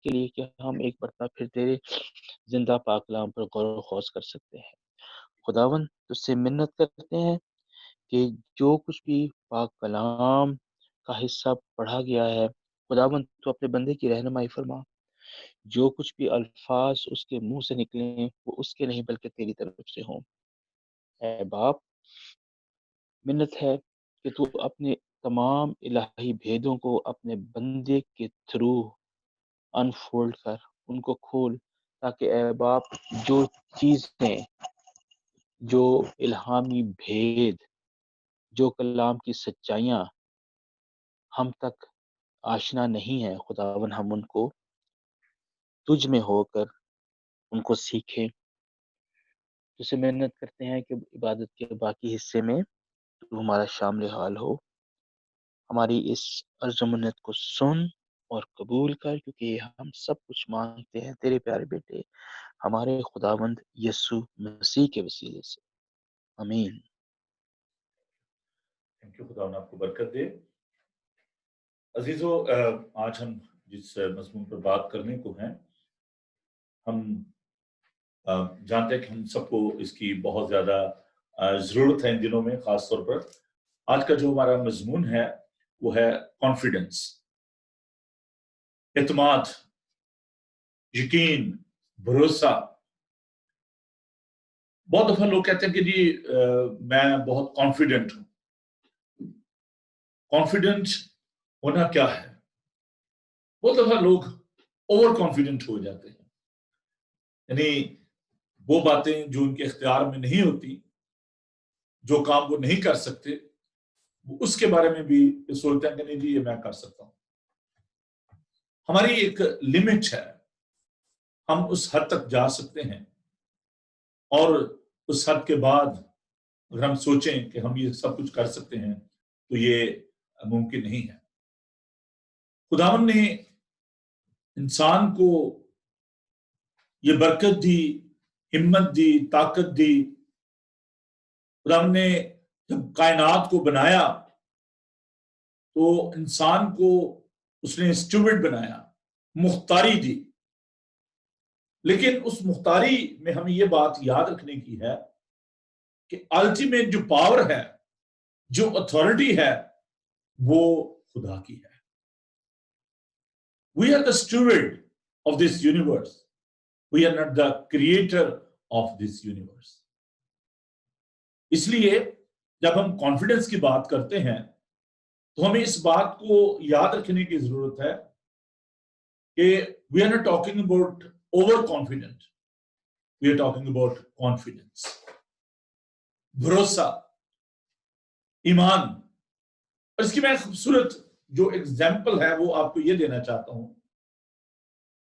کے لیے کہ ہم ایک مرتبہ پھر تیرے زندہ پاک کلام پر غور و خوض کر سکتے ہیں۔ خداوند تجھ سے منت کرتے ہیں کہ جو کچھ بھی پاک کلام کا حصہ پڑھا گیا ہے، خداوند تو اپنے بندے کی رہنمائی فرما، جو کچھ بھی الفاظ اس کے منہ سے نکلیں وہ اس کے نہیں بلکہ تیری طرف سے ہوں۔ اے باپ، منت ہے کہ تو اپنے تمام الہی بھیدوں کو اپنے بندے کے تھرو انفولڈ کر، ان کو کھول، تاکہ اے باپ جو چیزیں، جو الہامی بھید، جو کلام کی سچائیاں ہم تک آشنا نہیں ہے، خداون ہم ان کو تجھ میں ہو کر ان کو سیکھیں۔ تجھ سے محنت کرتے ہیں کہ عبادت کے باقی حصے میں تو ہمارا شامل حال ہو، ہماری اس عرض و منت کو سن اور قبول کر، کیونکہ ہم سب کچھ مانگتے ہیں تیرے پیارے بیٹے ہمارے خداوند یسوع مسیح کے وسیلے سے، آمین۔ تھینک یو، خدا آپ کو برکت دے۔ عزیزو، آج ہم جس مضمون پر بات کرنے کو ہیں، ہم جانتے ہیں کہ ہم سب کو اس کی بہت زیادہ ضرورت ہے ان دنوں میں، خاص طور پر آج کا جو ہمارا مضمون ہے وہ ہے کانفیڈنس، اعتماد، یقین، بھروسہ۔ بہت دفعہ لوگ کہتے ہیں کہ جی میں بہت کانفیڈنٹ ہوں۔ کانفیڈنٹ ہونا کیا ہے؟ بہت دفعہ لوگ اوور کانفیڈنٹ ہو جاتے ہیں، یعنی وہ باتیں جو ان کے اختیار میں نہیں ہوتی، جو کام وہ نہیں کر سکتے، اس کے بارے میں بھی سوچتے ہیں کہ نہیں جی یہ میں کر سکتا ہوں۔ ہماری ایک لمٹ ہے، ہم اس حد تک جا سکتے ہیں، اور اس حد کے بعد اگر ہم سوچیں کہ ہم یہ سب کچھ کر سکتے ہیں تو یہ ممکن نہیں ہے۔ خداوند نے انسان کو یہ برکت دی، ہمت دی، طاقت دی۔ خداوند نے جب کائنات کو بنایا تو انسان کو اس نے اسٹیورڈ بنایا، مختاری دی، لیکن اس مختاری میں ہمیں یہ بات یاد رکھنے کی ہے کہ الٹیمیٹ جو پاور ہے، جو اتھارٹی ہے، وہ خدا کی ہے۔ We are the steward of this universe. We are not the creator of this universe. اس لیے جب ہم کانفیڈنس کی بات کرتے ہیں تو ہمیں اس بات کو یاد رکھنے کی ضرورت ہے کہ we are not talking about overconfident. We are talking about confidence. بھروسہ، ایمان۔ اور اس کی میں خوبصورت جو ایگزامپل ہے وہ آپ کو یہ دینا چاہتا ہوں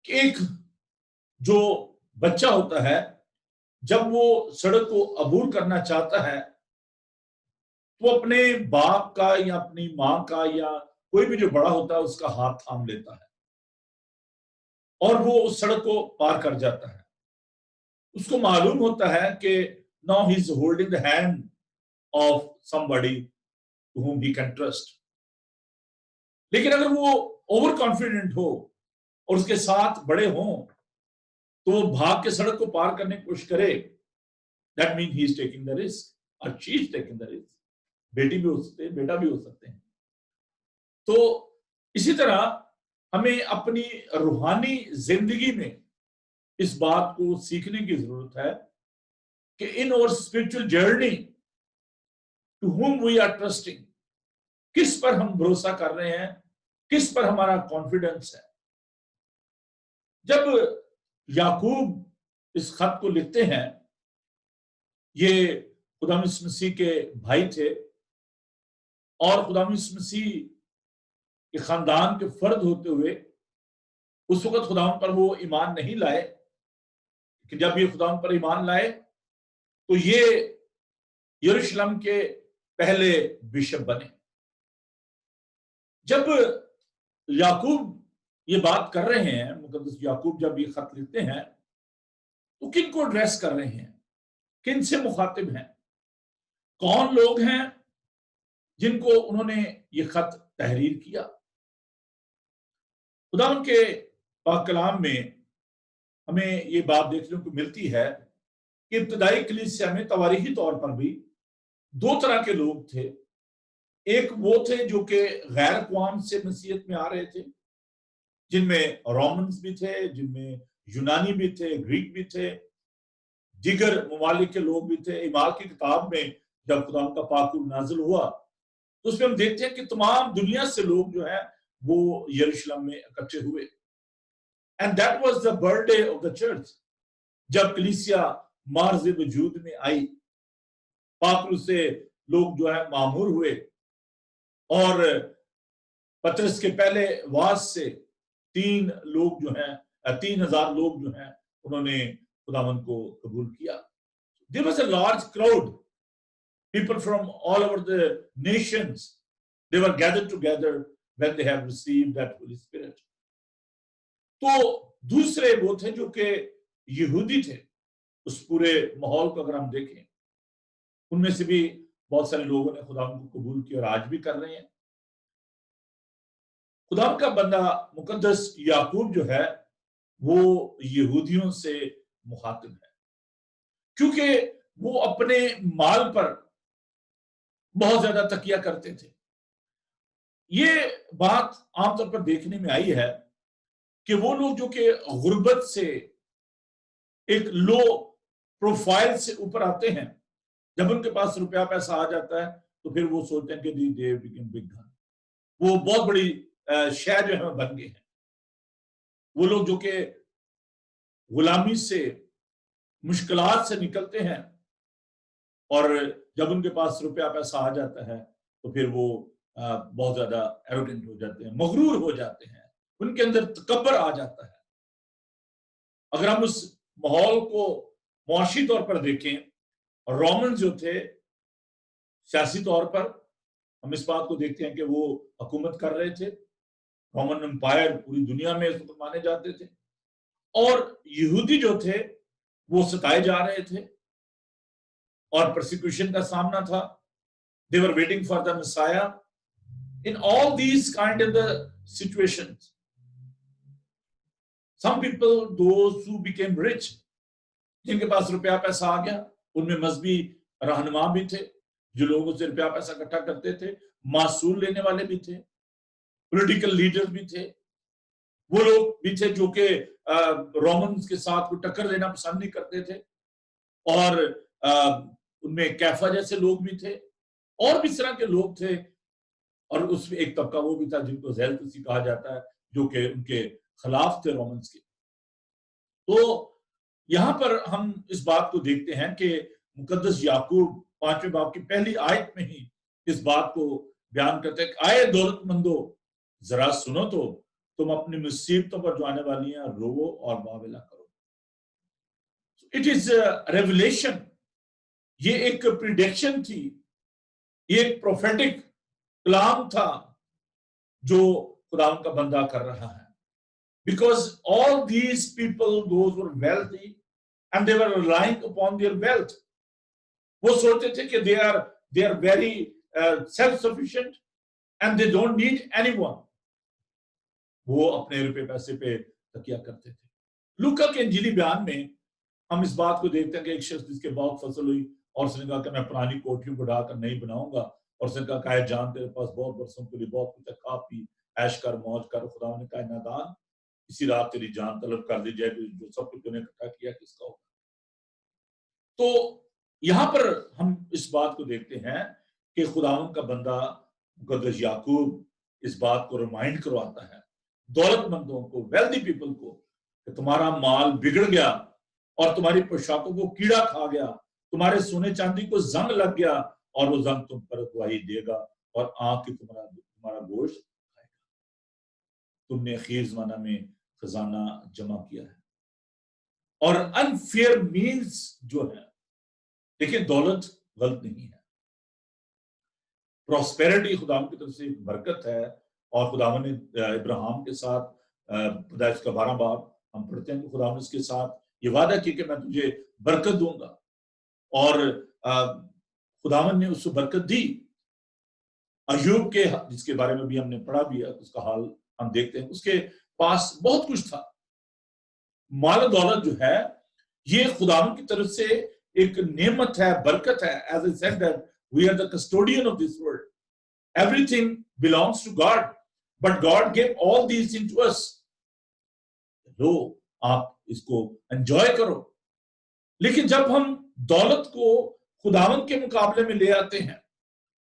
کہ ایک جو بچہ ہوتا ہے جب وہ سڑک کو عبور کرنا چاہتا ہے تو اپنے باپ کا یا اپنی ماں کا یا کوئی بھی جو بڑا ہوتا ہے اس کا ہاتھ تھام لیتا ہے اور وہ اس سڑک کو پار کر جاتا ہے۔ اس کو معلوم ہوتا ہے کہ now he is holding the hand of somebody to whom he can trust. لیکن اگر وہ اوور کانفیڈنٹ ہو اور اس کے ساتھ بڑے ہوں تو وہ بھاگ کے سڑک کو پار کرنے کی کوشش کرے، that means he is taking the risk or she is taking the risk. بیٹی بھی ہو سکتے ہیں، بیٹا بھی ہو سکتے ہیں۔ تو اسی طرح ہمیں اپنی روحانی زندگی میں اس بات کو سیکھنے کی ضرورت ہے کہ in our spiritual journey to whom we are trusting، کس پر ہم بھروسہ کر رہے ہیں، کس پر ہمارا کانفیڈنس ہے۔ جب یعقوب اس خط کو لکھتے ہیں، یہ خدا یسوع مسیح کے بھائی تھے اور خدا یسوع مسیح کے خاندان کے فرد ہوتے ہوئے اس وقت خدا پر وہ ایمان نہیں لائے، کہ جب یہ خدا پر ایمان لائے تو یہ یروشلم کے پہلے بشپ بنے۔ جب یعقوب یہ بات کر رہے ہیں، مقدس یعقوب جب یہ خط لکھتے ہیں تو کن کو ایڈریس کر رہے ہیں، کن سے مخاطب ہیں، کون لوگ ہیں جن کو انہوں نے یہ خط تحریر کیا؟ خدا ان کے پاک کلام میں ہمیں یہ بات دیکھنے کو ملتی ہے کہ ابتدائی کلیسیا میں تواریخی طور پر بھی دو طرح کے لوگ تھے. ایک وہ تھے جو کہ غیر اقوام سے مسیحیت میں آ رہے تھے، جن میں رومنز بھی تھے، جن میں یونانی بھی تھے، گریک بھی تھے، دیگر ممالک کے لوگ بھی تھے. اعمال کی کتاب میں جب خدا کا پاک روح نازل ہوا تو اس میں ہم دیکھتے ہیں کہ تمام دنیا سے لوگ جو ہیں وہ یروشلم میں اکٹھے ہوئے. And that was the birthday of the church. جب کلیسیا مارز وجود میں آئی، پاک روح سے لوگ جو ہے معمور ہوئے، اور پطرس کے پہلے واعظ سے 3,000 لوگ جو ہیں انہوں نے خداوند کو قبول کیا. There was a large crowd, people from all over the nations. They were gathered together when they have received that Holy Spirit. تو دوسرے وہ تھے جو کہ یہودی تھے. اس پورے ماحول کو اگر ہم دیکھیں، ان میں سے بھی بہت سارے لوگوں نے خداوند کو قبول کیا اور آج بھی کر رہے ہیں. خدا کا بندہ مقدس یعقوب جو ہے وہ یہودیوں سے مخاطب ہے، کیونکہ وہ اپنے مال پر بہت زیادہ تکیہ کرتے تھے. یہ بات عام طور پر دیکھنے میں آئی ہے کہ وہ لوگ جو کہ غربت سے ایک لو پروفائل سے اوپر آتے ہیں، جب ان کے پاس روپیہ پیسہ آ جاتا ہے تو پھر وہ سوچتے ہیں کہ وہ بہت بڑی شہر جو ہے بن گئے ہیں. وہ لوگ جو کہ غلامی سے، مشکلات سے نکلتے ہیں، اور جب ان کے پاس روپیہ پیسہ آ جاتا ہے تو پھر وہ بہت زیادہ ایروگنٹ ہو جاتے ہیں، مغرور ہو جاتے ہیں، ان کے اندر تکبر آ جاتا ہے. اگر ہم اس ماحول کو معاشی طور پر دیکھیں، رومن جو تھے سیاسی طور پر ہم اس بات کو دیکھتے ہیں کہ وہ حکومت کر رہے تھے. رومن امپائر پوری دنیا میں اس وقت مانے جاتے تھے، اور یہودی جو تھے وہ ستائے جا رہے تھے اور پرسیکیوشن کا سامنا تھا. They were waiting for the Messiah. In all these kind of the situations, some people, those who became rich, جن کے پاس روپیہ پیسہ آ گیا، ان میں مذہبی رہنما بھی تھے جو لوگوں سے روپیہ پیسہ اکٹھا کرتے تھے، معصول لینے والے بھی تھے، پولیٹیکل لیڈر بھی تھے. وہ لوگ بھی تھے جو کہ رومنز کے ساتھ کوئی ٹکر لینا پسند نہیں کرتے تھے، اور ان میں کیفا جیسے لوگ بھی تھے، اور بھی اس طرح کے لوگ تھے. اور اس میں ایک طبقہ وہ بھی تھا جن کو زیلتسی کہا جاتا ہے، جو کہ ان کے خلاف تھے رومنز کے. تو یہاں پر ہم اس بات کو دیکھتے ہیں کہ مقدس یعقوب 5ویں باب کی پہلی آیت میں ہی اس بات کو بیان کرتے ہیں کہ آئے دولت مندو، ذرا سنو تو تم اپنی مصیبتوں پر جو آنے والی ہیں رو اور معاوضہ کرو. It is revelation. یہ ایک پریڈکشن تھی، یہ ایک پروفیٹک کلام تھا جو خدا کا بندہ کر رہا ہے. Because all these people, those were wealthy and they were relying upon their wealth. وہ سوچتے تھے کہ they are very self-sufficient and they don't need anyone. وہ اپنے روپے پیسے پہ تکیہ کرتے تھے. لوکا کے انجیلی بیان میں ہم اس بات کو دیکھتے ہیں کہ ایک شخص جس کے بہت فصل ہوئی اور اس نے کہا کہ میں پرانی کوٹھیوں کو ڈھا کر نہیں بناؤں گا، اور اس نے کہا کہ جان تیرے پاس بہت برسوں کے لیے بہت کچھ ہے، کھا پی عیش کر موج کر. خدا نے کہا نادان، اسی رات تیری جان طلب کر دی جائے، جو سب کچھ نے اکٹھا کیا کس کا ہوگا. تو یہاں پر ہم اس بات کو دیکھتے ہیں کہ خداوند کا بندہ مقدس یعقوب اس بات کو ریمائنڈ کرواتا ہے دولت مندوں کو، ویلدی پیپل کو، کہ تمہارا مال بگڑ گیا اور تمہاری پوشاکوں کو کیڑا کھا گیا، تمہارے سونے چاندی کو زنگ لگ گیا، اور وہ زنگ تم پر گواہی دے گا اور آنکھ کی تمہارا گوشت کھائے گا. تم نے اخیر زمانہ میں خزانہ جمع کیا ہے. اور انفیئر مینز جو ہے، دیکھیں دولت غلط نہیں ہے. پراسپیرٹی خدا کی طرف سے ایک برکت ہے، اور خدا نے ابراہیم کے ساتھ پیدائش کا 12 باب ہم پڑھتے ہیں کہ خدا نے اس کے ساتھ یہ وعدہ کیا کہ میں تجھے برکت دوں گا، اور خداوند نے اس کو برکت دی. ایوب کے جس کے بارے میں بھی ہم نے پڑھا بھی ہے، اس کا حال ہم دیکھتے ہیں، اس کے پاس بہت کچھ تھا مال و دولت جو ہے یہ خداوند کی طرف سے ایک نعمت ہے، برکت ہے. As I said that we are the custodian of this world. Everything belongs to God, but God gave all these things to us. لو آپ اس کو انجوائے کرو. لیکن جب ہم دولت کو خداوند کے مقابلے میں لے آتے ہیں،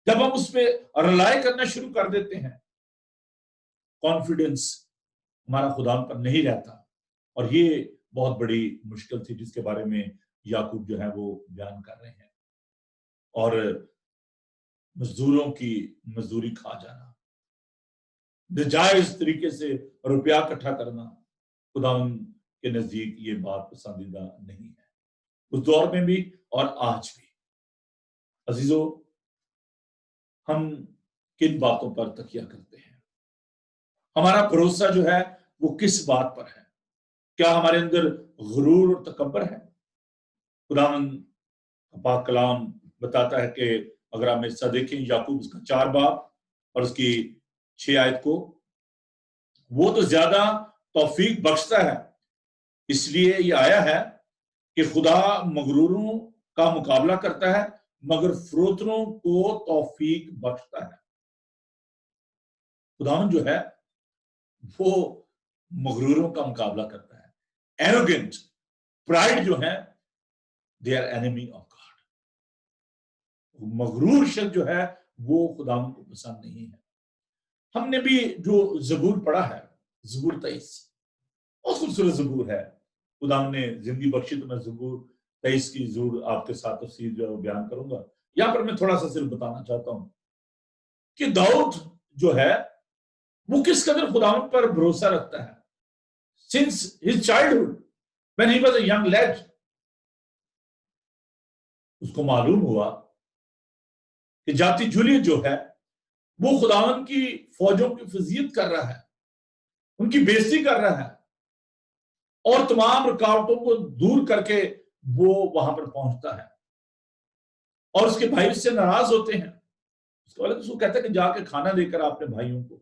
جب ہم اس پہ رلائی کرنا شروع کر دیتے ہیں، کانفیڈنس ہمارا خداوند پر نہیں رہتا. اور یہ بہت بڑی مشکل تھی جس کے بارے میں یعقوب جو ہے وہ بیان کر رہے ہیں. اور مزدوروں کی مزدوری کھا جانا، ناجائز طریقے سے روپیہ اکٹھا کرنا خداوند کے نزدیک یہ بات پسندیدہ نہیں ہے، اس دور میں بھی اور آج بھی. عزیزو، ہم کن باتوں پر تکیہ کرتے ہیں؟ ہمارا بھروسہ جو ہے وہ کس بات پر ہے؟ کیا ہمارے اندر غرور اور تکبر ہے؟ خداوند پاک کلام بتاتا ہے کہ اگر آپ حصہ دیکھیں یعقوب اس کا 4 باب اور اس کی 6 آیت کو، وہ تو زیادہ توفیق بخشتا ہے. اس لیے یہ آیا ہے کہ خدا مغروروں کا مقابلہ کرتا ہے مگر فروتنوں کو توفیق بخشتا ہے. خداوند جو ہے وہ مغروروں کا مقابلہ کرتا ہے. ایروگنٹ، پرائڈ جو ہے they are enemy of God. مغرور شخص جو ہے وہ خداوند کو پسند نہیں ہے. ہم نے بھی جو زبور پڑھا ہے، زبور 23، بہت خوبصورت زبور ہے. خداوند نے زندگی بخشی تو میں زبور 23 کی ضرور آپ کے ساتھ تفسیر جو بیان کروں گا. یہاں پر میں تھوڑا سا صرف بتانا چاہتا ہوں کہ داؤد جو ہے وہ کس قدر خداوند پر بھروسہ رکھتا ہے. since his childhood when he was a young lad، اس کو معلوم ہوا کہ جاتی جولیت جو ہے وہ خداوند کی فوجوں کی فضیلت کر رہا ہے، ان کی بےزتی کر رہا ہے، اور تمام رکاوٹوں کو دور کر کے وہ وہاں پر پہنچتا ہے. اور اس کے بھائی اس سے ناراض ہوتے ہیں. اس کے والد اس کو کہتا ہے کہ جا کے کھانا دے کر اپنے بھائیوں کو.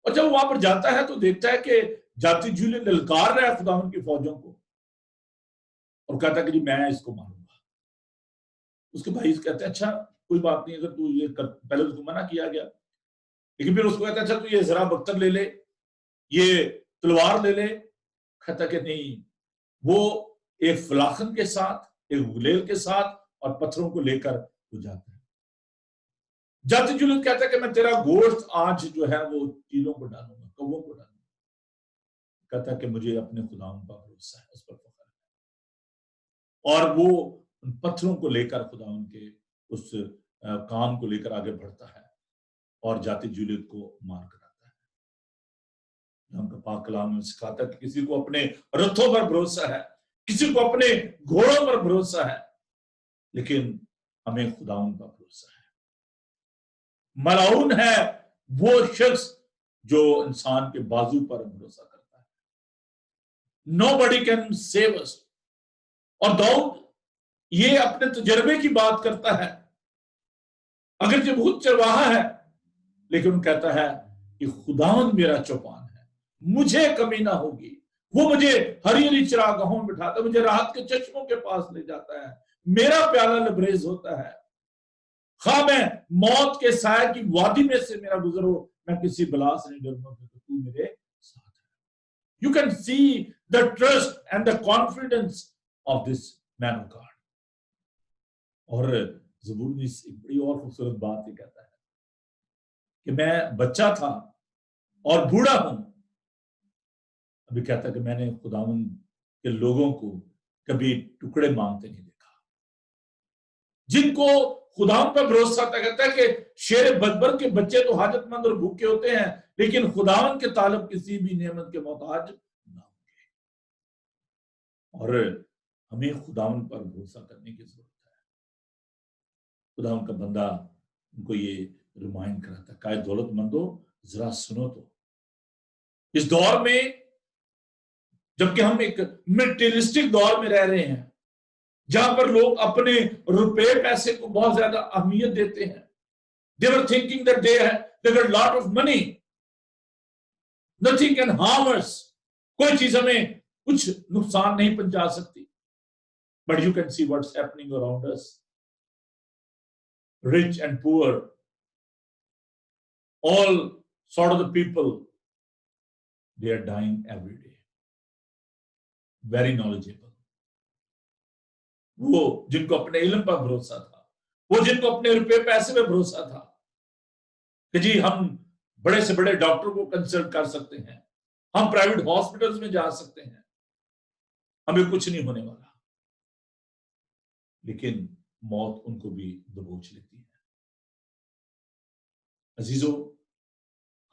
اور جب وہ وہاں پر جاتا ہے تو دیکھتا ہے کہ جاتی جولیت للکار رہا ہے خداوند کی فوجوں کو، اور کہتا ہے کہ جی میں اس کو ماروں گا. اس کے بھائی کہتے ہیں اچھا کوئی بات نہیں، اگر تو یہ پہلے اس کو منع کیا گیا، لیکن پھر اس کو کہتا ہے اچھا تو یہ ذرا بختر لے لے، یہ تلوار لے لے. کہتا کہ نہیں، وہ ایک فلاخن کے ساتھ، ایک غلیل کے ساتھ اور پتھروں کو لے کر وہ جاتا ہے. جاتی جولیت کہتا ہے کہ میں تیرا گوشت آج جو ہے وہ چیلوں کو ڈالوں گا، کووں کو ڈالوں گا. کہتا ہے کہ مجھے اپنے خداوند پر بھروسہ ہے، اس پر فخر ہے. اور وہ ان پتھروں کو لے کر خداوند کے اس کام کو لے کر آگے بڑھتا ہے اور جاتی جولیت کو مار کر آتا ہے. ہم کا پاک کلام میں سکھاتا ہے کہ کسی کو اپنے رتھوں پر بھروسہ ہے، کسی کو اپنے گھوڑوں پر بھروسہ ہے، لیکن ہمیں خداوند پر بھروسہ ہے. ملعون ہے وہ شخص جو انسان کے بازو پر بھروسہ کرتا ہے. Nobody can save us. اور داؤد یہ اپنے تجربے کی بات کرتا ہے، اگرچہ بہت چرواہا ہے لیکن کہتا ہے کہ خداوند میرا چوپان ہے، مجھے کمی نہ ہوگی. وہ مجھے ہری ہری چراگاہوں میں بٹھاتا ہے، مجھے راحت کے چشموں کے پاس لے جاتا ہے، میرا پیالہ لبریز ہوتا ہے. خواہ میں موت کے سائے کی وادی میں سے میرا گزر ہو، میں کسی بلا سے نہیں ڈروں گا کیونکہ تو میرے ساتھ ہے. You can see the trust and the confidence of this man of God. اور زبور میں ایک بڑی اور خوبصورت بات یہ کہتا ہے کہ میں بچہ تھا اور بوڑھا ہوں. ابھی کہتا ہے کہ میں نے خداوند کے لوگوں کو کبھی ٹکڑے مانگتے نہیں دیکھا، جن کو خداوند پر بھروسہ تھا. کہتا ہے کہ شیر بدبر کے بچے تو حاجت مند اور بھوکے ہوتے ہیں لیکن خداوند کے طالب کسی بھی نعمت کے محتاج نہ ہوں گے. اور ہمیں خداوند پر بھروسہ کرنے کی ضرورت ہے. خداوند کا بندہ ان کو یہ ریمائنڈ کراتا ہے کہ دولت مندو ذرا سنو تو. اس دور میں جبکہ ہم ایک میٹیریلسٹک دور میں رہ رہے ہیں جہاں پر لوگ اپنے روپے پیسے کو بہت زیادہ اہمیت دیتے ہیں. They were thinking that they got a lot of money. Nothing can harm us. کوئی چیز ہمیں کچھ نقصان نہیں پہنچا سکتی. But you can see what's happening around us. Rich and poor, all sort of the people, they are dying every day. Very knowledgeable. وہ جن کو اپنے علم پر بھروسہ تھا, وہ جن کو اپنے روپے پیسے پہ بھروسہ تھا کہ جی ہم بڑے سے بڑے ڈاکٹر کو کنسلٹ کر سکتے ہیں, ہم پرائیویٹ ہاسپٹلز میں جا سکتے ہیں, ہمیں کچھ نہیں ہونے والا, لیکن موت ان کو بھی دبوچ لیتی ہے. عزیزو,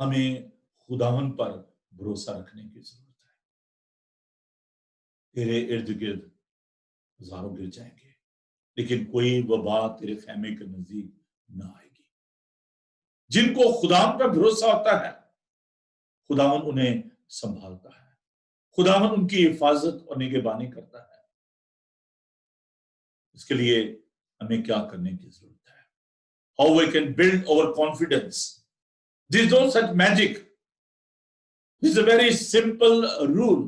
ہمیں خداوند پر بھروسہ رکھنے کی ضرورت ہے. تیرے ارد گرد ہزاروں گر جائیں گے, لیکن کوئی وبا تیرے خیمے کے نزدیک نہ آئے گی. جن کو خداوند پر بھروسہ ہوتا ہے, خداوند انہیں سنبھالتا ہے, خداوند ان کی حفاظت اور نگہبانی کرتا ہے. اس کے لیے ہمیں کیا کرنے کی ضرورت ہے؟ How we can build our confidence. There is no such magic. This is a very simple rule.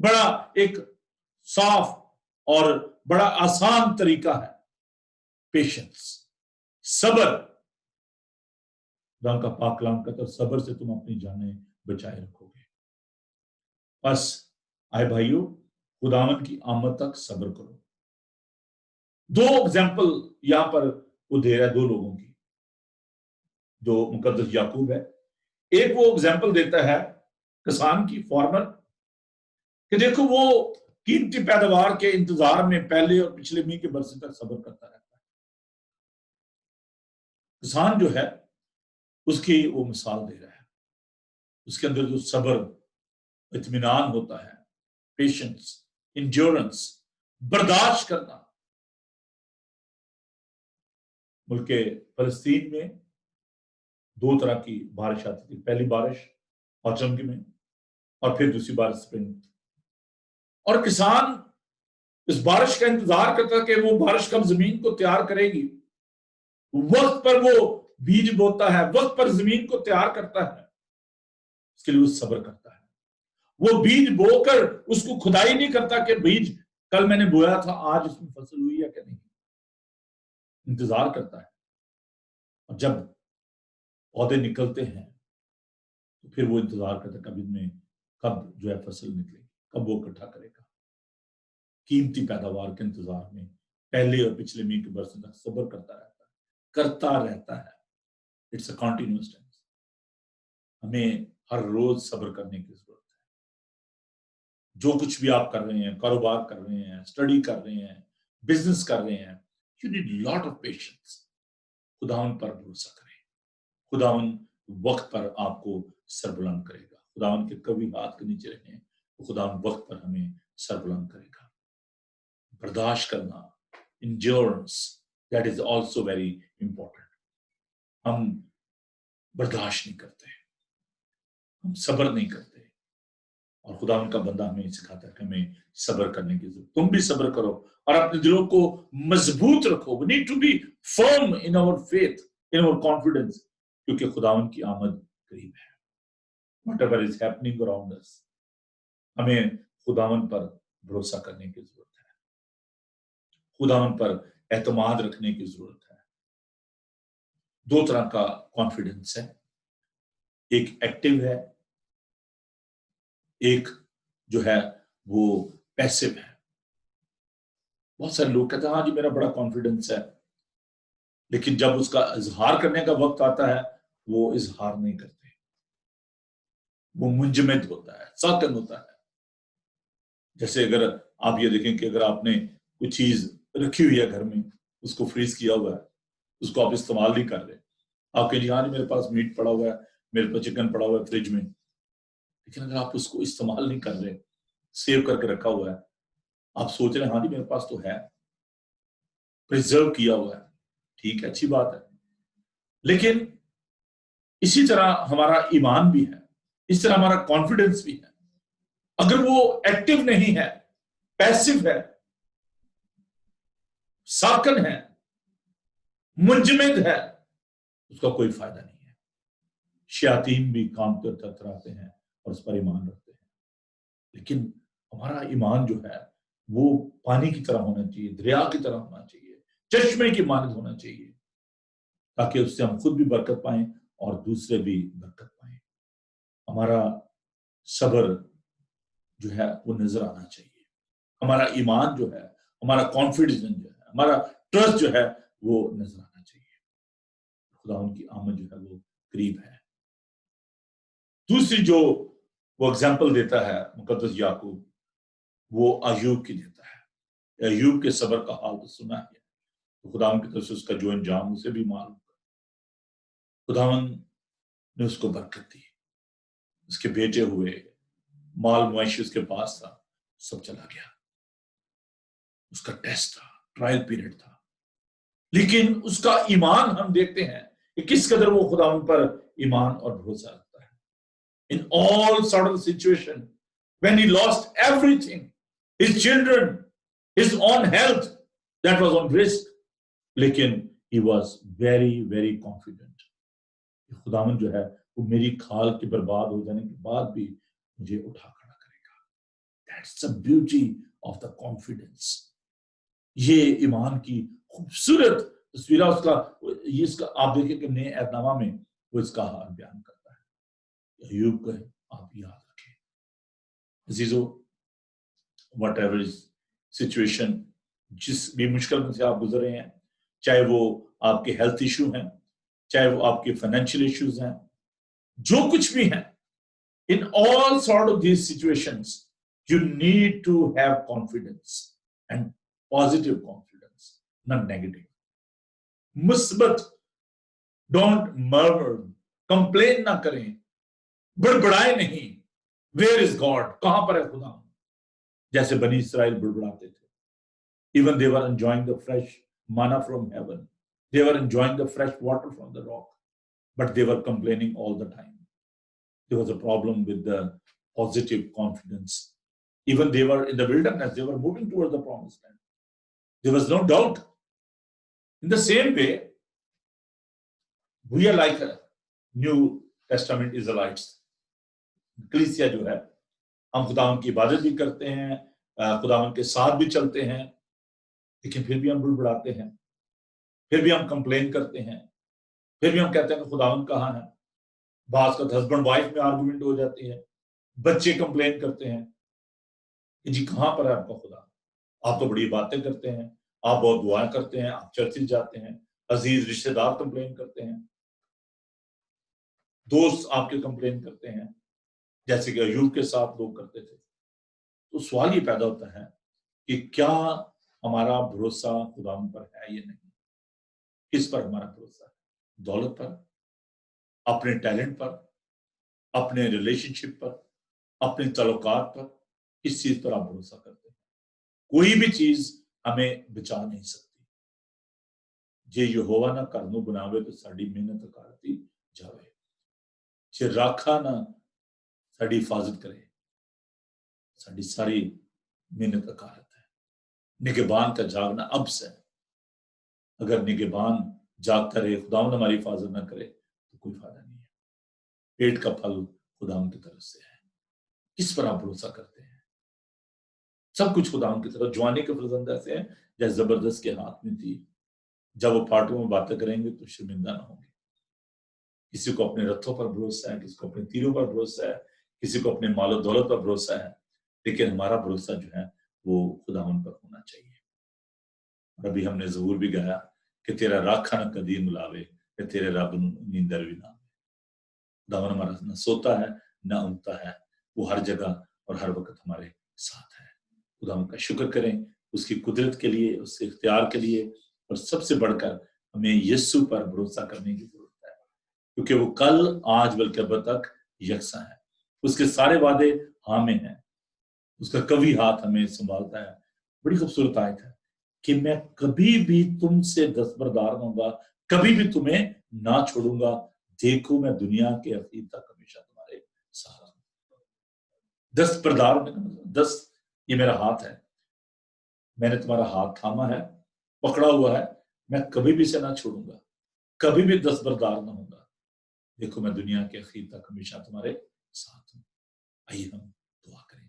بڑا ایک صاف اور بڑا آسان طریقہ ہے. پیشنس, صبر. خدا کا پاک کلام کہتا ہے صبر سے تم اپنی جانیں بچائے رکھو گے. بس آئے بھائیو, خداوند کی آمد تک صبر کرو. دو ایگزامپل یہاں پر وہ دے رہا ہے, دو لوگوں کی, جو مقدس یعقوب ہے. ایک وہ ایگزامپل دیتا ہے کسان کی, فارمر, کہ دیکھو وہ قیمتی پیداوار کے انتظار میں پہلے اور پچھلے مئی کے برسے تک صبر کرتا رہتا ہے. کسان جو ہے اس کی وہ مثال دے رہا ہے. اس کے اندر جو صبر, اطمینان ہوتا ہے, پیشنس, انڈیورنس, برداشت کرنا. ملک فلسطین میں دو طرح کی بارش آتی تھی. پہلی بارش آٹم میں, اور پھر دوسری بارش سپرنگ. اور کسان اس بارش کا انتظار کرتا کہ وہ بارش کب زمین کو تیار کرے گی. وقت پر وہ بیج بوتا ہے, وقت پر زمین کو تیار کرتا ہے. اس کے لیے وہ صبر کرتا ہے. وہ بیج بو کر اس کو کھدائی نہیں کرتا کہ بیج کل میں نے بویا تھا, آج اس میں فصل ہوئی ہے کہ نہیں. انتظار کرتا ہے. اور جب پودے نکلتے ہیں تو پھر وہ انتظار کرتا ہے کب ان میں کب جو ہے فصل نکلے گی, کب وہ اکٹھا کرے گا. قیمتی پیداوار کے انتظار میں پہلے اور پچھلے مئی کے برسوں تک صبر کرتا رہتا ہے. It's a continuous tense. ہمیں ہر روز صبر کرنے کی ضرورت ہے. جو کچھ بھی آپ کر رہے ہیں, کاروبار کر رہے ہیں, اسٹڈی کر رہے ہیں, بزنس کر رہے ہیں, you need lot of patience. خداوند پر بھروسہ کریں. خداوند وقت پر آپ کو سربلند کرے گا. خداوند کے کبھی ہاتھ کے نیچے رہیں تو خداوند وقت پر ہمیں سربلند کرے گا. برداشت کرنا, endurance, that is also very important. ہم برداشت نہیں کرتے, ہم صبر نہیں کرتے, اور خداوند کا بندہ ہمیں سکھاتا ہے کہ ہمیں صبر کرنے کی ضرورت. تم بھی صبر کرو اور اپنے دلوں کو مضبوط رکھو. We need to be firm in our faith, in our confidence, کیونکہ خداوند کی آمد قریب ہے. Whatever is happening around us, ہمیں خداوند پر بھروسہ کرنے کی ضرورت ہے. خداوند پر اعتماد رکھنے کی ضرورت ہے. دو طرح کا کانفیڈنس ہے, ایک ایکٹیو ہے, ایک جو ہے وہ پیسو ہے. بہت سارے لوگ کہتے ہیں ہاں جی میرا بڑا کانفیڈنس ہے, لیکن جب اس کا اظہار کرنے کا وقت آتا ہے وہ اظہار نہیں کرتے. وہ منجمد ہوتا ہے, ساکن ہوتا ہے. جیسے اگر آپ یہ دیکھیں کہ اگر آپ نے کوئی چیز رکھی ہوئی ہے گھر میں, اس کو فریز کیا ہوا ہے, اس کو آپ استعمال نہیں کر رہے, آپ کہیں ہاں جی میرے پاس میٹ پڑا ہوا ہے, میرے پاس چکن پڑا ہوا ہے فریج میں, لیکن اگر آپ اس کو استعمال نہیں کر رہے, سیو کر کے رکھا ہوا ہے, آپ سوچ رہے ہیں ہاں جی میرے پاس تو ہے, پریزرو کیا ہوا ہے, ٹھیک ہے, اچھی بات ہے. لیکن اسی طرح ہمارا ایمان بھی ہے, اس طرح ہمارا کانفیڈنس بھی ہے. اگر وہ ایکٹیو نہیں ہے, پیسو ہے, ساکن ہے, منجمد ہے, اس کا کوئی فائدہ نہیں ہے. شیاطین بھی کام کرتے ہیں اور اس پر ایمان رکھتے ہیں. لیکن ہمارا ایمان جو ہے وہ پانی کی طرح ہونا چاہیے، دریا کی طرح ہونا چاہیے، چشمے کی مانند ہونا چاہیے، تاکہ اس سے ہم خود بھی برکت پائیں اور دوسرے بھی برکت پائیں۔ ہمارا صبر جو ہے وہ نظر آنا چاہیے، ہمارا ایمان جو ہے، ہمارا کانفیڈنس جو ہے، ہمارا ٹرسٹ جو ہے وہ نظر آنا چاہیے۔ خدا ان کی آمد جو ہے وہ قریب ہے۔ دوسری جو وہ اگزامپل دیتا ہے مقدس یعقوب، وہ ایوب کی دیتا ہے۔ ایوب کے صبر کا حال تو سنا ہے، تو خداوند کی طرف سے اس کا جو انجام اسے بھی معلوم تھا۔ خداوند نے اس کو برکت دی، اس کے بیٹے ہوئے، مال معاشی اس کے پاس تھا، سب چلا گیا۔ اس کا ٹیسٹ تھا، ٹرائل پیریڈ تھا، لیکن اس کا ایمان ہم دیکھتے ہیں کہ کس قدر وہ خداوند پر ایمان اور بھروسہ رکھتا ہے۔ In all sort of situation, when he lost everything, his children, his own health, that was on risk, لیکن he was very, very confident. خداوند جو ہے وہ میری کھال کے برباد ہو جانے کے بعد بھی مجھے اٹھا کھڑا کرے گا۔ That's the beauty of the confidence. یہ ایمان کی خوبصورت تصویر اس کا آپ دیکھیں کہ نئے عہد نامہ میں وہ اس کا حال بیان کرتا ہے۔ ایوب کو آپ یاد رکھیں۔ عزیزو، واٹ ایور سچویشن، جس بھی مشکل میں سے آپ گزر رہے ہیں، چاہے وہ آپ کے ہیلتھ ایشو ہیں، چاہے وہ آپ کے فائنینشیل ایشوز ہیں، جو کچھ بھی ہیں، in all sort of these situations you need to have confidence and positive confidence, not negative. مثبت، don't murmur، complain نہ کریں، بڑبڑائے نہیں۔ Where is God؟ کہاں پر ہے خدا؟ جیسے بنی اسرائیل بڑبڑاتے تھے۔ Even they were enjoying the fresh manna from heaven. They were enjoying the fresh water from the rock. But they were complaining all the time. There was a problem with the positive confidence. Even they were in the wilderness, they were moving towards the promised land. There was no doubt. In the same way, we are like a New Testament Israelites. کلیسیا جو ہے، ہم خداوند کی عبادت بھی کرتے ہیں، خداوند کے ساتھ بھی چلتے ہیں، لیکن پھر بھی ہم بڑبڑاتے ہیں، پھر بھی ہم کمپلین کرتے ہیں، پھر بھی ہم کہتے ہیں کہ خداوند کہاں ہے۔ بعض کا ہسبینڈ وائف میں آرگومنٹ ہو جاتی ہے، بچے کمپلین کرتے ہیں کہ جی کہاں پر ہے آپ کا خدا؟ آپ تو بڑی باتیں کرتے ہیں، آپ بہت دعائیں کرتے ہیں، آپ چرچز جاتے ہیں، عزیز رشتہ دار کمپلین کرتے ہیں، دوست آپ کے کمپلین کرتے ہیں، جیسے کہ ایوب کے ساتھ لوگ کرتے تھے۔ تو سوال یہ پیدا ہوتا ہے کہ کیا ہمارا بھروسہ خداوند پر ہے یا نہیں؟ کس پر ہمارا بھروسہ ہے؟ دولت پر، اپنے ٹیلنٹ پر، اپنے ریلیشن شپ پر، اپنے تعلقات پر؟ کس چیز پر آپ بھروسہ کرتے ہیں؟ کوئی بھی چیز ہمیں بچا نہیں سکتی۔ جے یہوہ نہ کرنو بناوے تو ساڈی محنت اکارتی جاوے، جے راکھا نہ ساڈی حفاظت کرے، ساڈی ساری محنت اکارت ہے۔ نگہبان کا جاگنا اب سے ہے۔ اگر نگہبان جاگتا رہے، خداوند ہماری حفاظت نہ کرے تو کوئی فائدہ نہیں ہے۔ پیٹ کا پھل خداوند کی طرف سے ہے۔ کس پر آپ بھروسہ کرتے ہیں؟ سب کچھ خداوند کی طرف۔ جوانی کے فرزند ایسے ہیں جیسے زبردست کے ہاتھ میں تھی، جب وہ پارٹیوں میں باتیں کریں گے تو شرمندہ نہ ہوں گے۔ کسی کو اپنے رتھوں پر بھروسہ ہے، کسی کو اپنے تیروں پر بھروسہ ہے، کسی کو اپنے مال و دولت پر بھروسہ ہے، لیکن ہمارا بھروسہ جو ہے وہ خداوند پر ہونا چاہیے۔ اور ابھی ہم نے ظہور بھی گایا کہ تیرا راکھا نہ قدیم ملاوے، کہ تیرے رب نیندر بھی نہ آوے۔ خداوند ہمارا نہ سوتا ہے نہ اونگتا ہے، وہ ہر جگہ اور ہر وقت ہمارے ساتھ ہے۔ خداوند کا شکر کریں اس کی قدرت کے لیے، اس کے اختیار کے لیے، اور سب سے بڑھ کر ہمیں یسوع پر بھروسہ کرنے کی ضرورت ہے، کیونکہ وہ کل آج بلکہ اب تک یکساں ہے۔ اس کے سارے وعدے ہاں میں ہیں، اس کا کبھی ہاتھ ہمیں سنبھالتا ہے۔ بڑی خوبصورت آیت ہے کہ میں کبھی بھی تم سے دستبردار ہوں گا، کبھی بھی تمہیں نہ چھوڑوں گا، دیکھو میں دنیا کے آخر تک ہمیشہ تمہارے ساتھ ہوں۔ دستبردار میں دست یہ میرا ہاتھ ہے، میں نے تمہارا ہاتھ تھاما ہے، پکڑا ہوا ہے، میں کبھی بھی اسے نہ چھوڑوں گا، کبھی بھی دستبردار نہ ہوں گا، دیکھو میں دنیا کے آخر تک ہمیشہ تمہارے ساتھ ہوں۔ آئیے ہم دعا کریں۔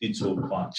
305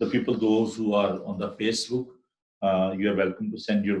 The people, those who are on the Facebook, you are welcome to send your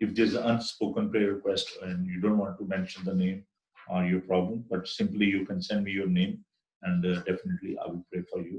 If there is an unspoken prayer request and you don't want to mention the name or your problem, but simply you can send me your name and definitely I will pray for you.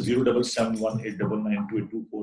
0771899224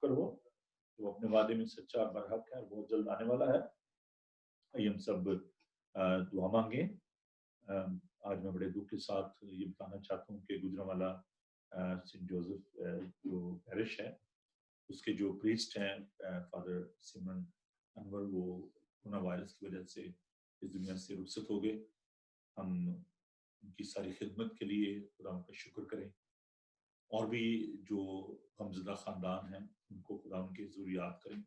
شکر ہو وہ اپنے وعدے میں سچا اور برحق ہے اور بہت جلد آنے والا ہے. آئیے ہم سب دعا مانگیں. آج میں بڑے دکھ کے ساتھ یہ بتانا چاہتا ہوں کہ گجرانوالہ سینٹ جوزف جو پیرش ہے اس کے جو پریسٹ ہیں فادر سمرن انور وہ کورونا وائرس کی وجہ سے اس دنیا سے رخصت ہو گئے. ہم ان کی ساری خدمت کے لیے خدا ان کا شکر کریں اور بھی جو غمزدہ خاندان ہیں ان کو خدا ان کے ضرور یاد کریں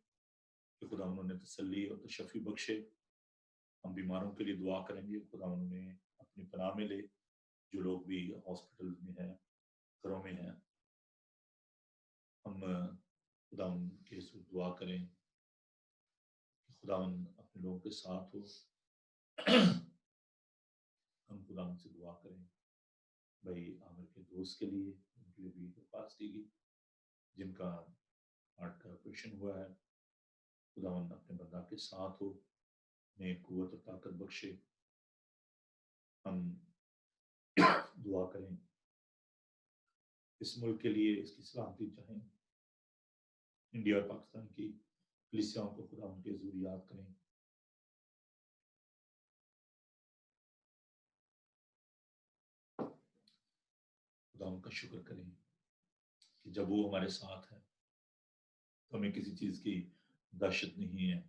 کہ خدا انہوں نے تسلی اور تشفی بخشے. ہم بیماروں کے لیے دعا کریں گے خدا انہوں نے اپنی پناہ میں لے. جو لوگ بھی ہاسپٹل میں ہیں گھروں میں ہیں ہم خدا ان کے ساتھ دعا کریں کہ خدا ان اپنے لوگوں کے ساتھ ہو. ہم خدا ان سے دعا کریں بھائی عامر کے دوست کے لیے ان کے لیے بھی درخواست کی گئی جن کا ہارٹ کا آپریشن ہوا ہے. خدا ان اپنے بندہ کے ساتھ ہو انہیں قوت اور طاقت بخشے. ہم دعا کریں اس ملک کے لیے اس کی سلامتی چاہیں. انڈیا اور پاکستان کی کلیسیاؤں کو خدا ان کے ضرور یاد کریں. خدا ان کا شکر کریں کہ جب وہ ہمارے ساتھ ہے تو ہمیں کسی چیز کی دہشت نہیں ہے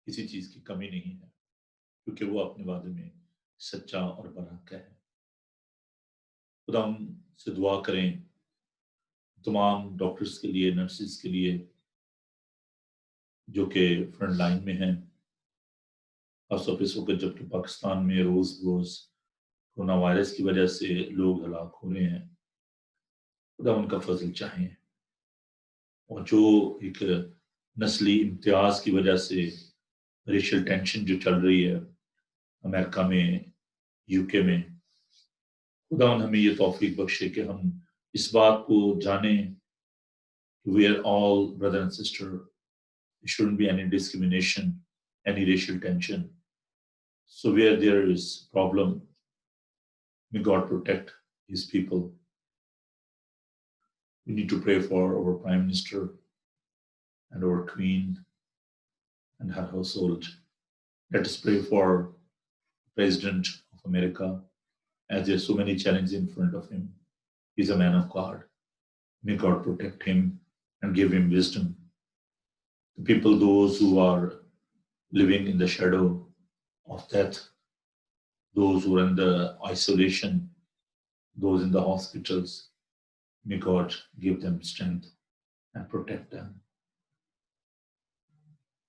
کسی چیز کی کمی نہیں ہے کیونکہ وہ اپنے وعدے میں سچا اور برحق ہے. خدا ان سے دعا کریں تمام ڈاکٹرز کے لیے نرسز کے لیے جو کہ فرنٹ لائن میں ہیں. خاص طور پہ اس وقت جبکہ پاکستان میں روز روز کورونا وائرس کی وجہ سے لوگ ہلاک ہو رہے ہیں. خدا ان کا فضل چاہیں اور جو ایک نسلی امتیاز کی وجہ سے ریشل ٹینشن جو چل رہی ہے امریکہ میں یو کے میں خدا ہمیں یہ توفیق بخشے کہ ہم اس بات کو جانیں we are all brother and sister. There shouldn't be any discrimination any racial tension. So where there is problem, may God protect His people. We need to pray for our Prime Minister and our Queen and her household. Let us pray for President of America, as there are so many challenges in front of him. He's a man of God. May God protect him and give him wisdom. The people, those who are living in the shadow of death, those who are in the isolation, those in the hospitals, may God give them strength and protect them.